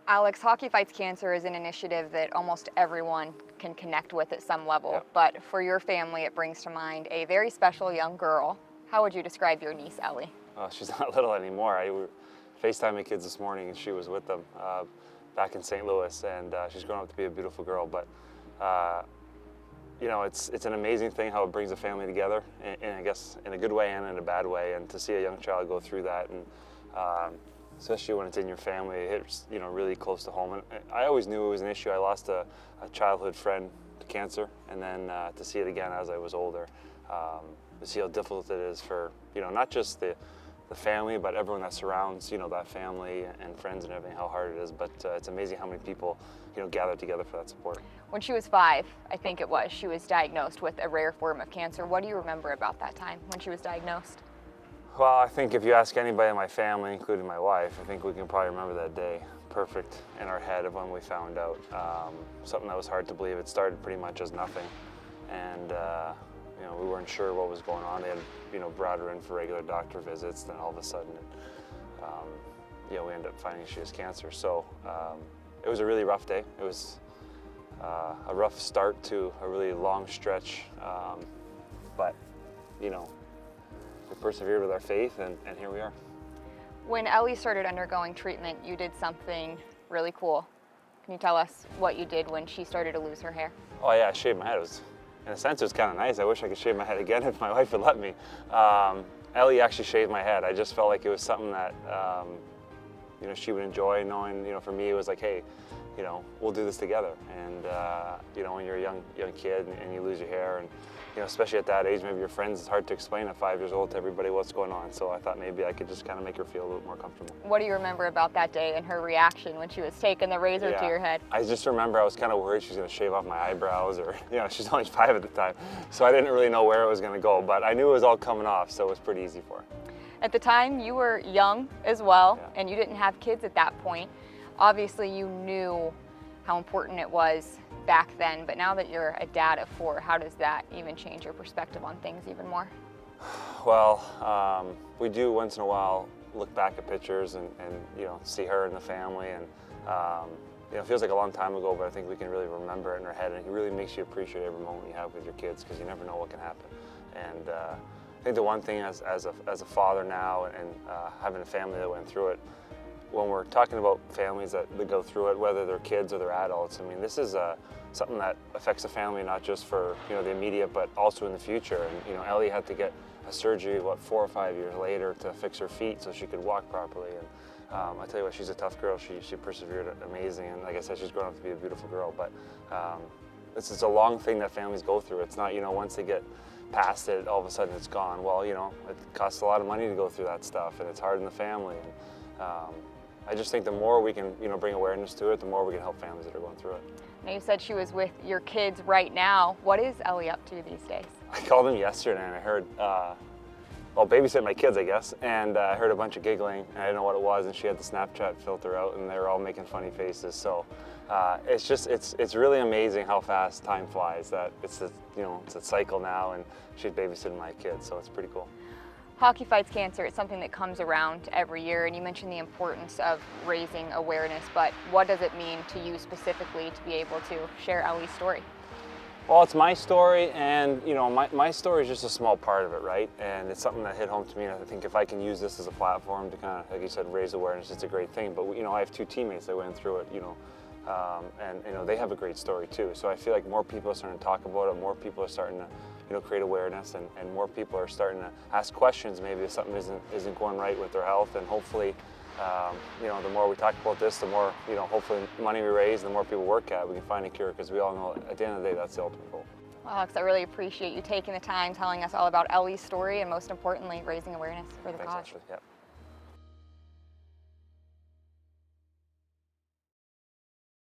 Alex, Hockey Fights Cancer is an initiative that almost everyone can connect with at some level, Yep. but for your family, it brings to mind a very special young girl. How would you describe your niece, Ellie? Oh, she's not little anymore. I were FaceTiming kids this morning, and she was with them back in St. Louis, and she's grown up to be a beautiful girl. But you know, it's an amazing thing how it brings a family together, and I guess in a good way and in a bad way. And to see a young child go through that, and especially when it's in your family, it hits really close to home. And I always knew it was an issue. I lost a childhood friend to cancer, and then to see it again as I was older, to see how difficult it is for not just the family, but everyone that surrounds that family and friends and everything, how hard it is. But it's amazing how many people gather together for that support. When she was 5, I think it was, she was diagnosed with a rare form of cancer. What do you remember about that time when she was diagnosed? Well, I think if you ask anybody in my family, including my wife, I think we can probably remember that day perfect in our head of when we found out. Something that was hard to believe. It started pretty much as nothing, and we weren't sure what was going on. They had brought her in for regular doctor visits. Then all of a sudden, we ended up finding she has cancer. So it was a really rough day. It was a rough start to a really long stretch, but we persevered with our faith, and here we are. When Ellie started undergoing treatment, you did something really cool. Can you tell us what you did when she started to lose her hair? Oh yeah, I shaved my head. In a sense, it was kind of nice. I wish I could shave my head again if my wife would let me. Ellie actually shaved my head. I just felt like it was something that she would enjoy, knowing, for me it was like, hey, we'll do this together. And when you're a young kid and you lose your hair, and especially at that age, maybe your friends, it's hard to explain at 5 years old to everybody what's going on. So I thought maybe I could just kind of make her feel a little more comfortable. What do you remember about that day and her reaction when she was taking the razor to your head? I just remember I was kind of worried she was going to shave off my eyebrows, or she's only 5 at the time, so I didn't really know where it was going to go, but I knew it was all coming off, so it was pretty easy for her. At the time, you were young as well, Yeah. and you didn't have kids at that point. Obviously, you knew how important it was back then, but now that you're a dad of 4, how does that even change your perspective on things even more? Well, we do once in a while look back at pictures and see her and the family, and it feels like a long time ago, but I think we can really remember it in our head, and it really makes you appreciate every moment you have with your kids, because you never know what can happen. And I think the one thing as a father now, and having a family that went through it, when we're talking about families that go through it, whether they're kids or they're adults, I mean, this is something that affects a family not just for the immediate, but also in the future. And Ellie had to get a surgery 4 or 5 years later to fix her feet so she could walk properly. And I tell you what, she's a tough girl. She persevered amazing, and like I said, she's grown up to be a beautiful girl. But this is a long thing that families go through. It's not once they get past it, all of a sudden it's gone. Well, it costs a lot of money to go through that stuff, and it's hard in the family. And I just think the more we can bring awareness to it, the more we can help families that are going through it. Now, you said she was with your kids right now. What is Ellie up to these days? I called them yesterday, and I heard, babysitting my kids, I guess, and I heard a bunch of giggling, and I didn't know what it was, and she had the Snapchat filter out, and they were all making funny faces. So it's really amazing how fast time flies. That it's a cycle now, and she's babysitting my kids, so it's pretty cool. Hockey Fights Cancer, it's something that comes around every year, and you mentioned the importance of raising awareness, but what does it mean to you specifically to be able to share Ellie's story? Well, it's my story, and my story is just a small part of it, right? And it's something that hit home to me, and I think if I can use this as a platform to kind of, like you said, raise awareness, it's a great thing. But I have 2 teammates that went through it, and they have a great story too. So I feel like more people are starting to talk about it, more people are starting to create awareness, and more people are starting to ask questions maybe if something isn't going right with their health. And hopefully the more we talk about this, the more hopefully money we raise, the more people work at, we can find a cure, because we all know at the end of the day that's the ultimate goal. Well, Alex, I really appreciate you taking the time, telling us all about Ellie's story, and most importantly, raising awareness for the cause. Thanks, Ashley. Yep.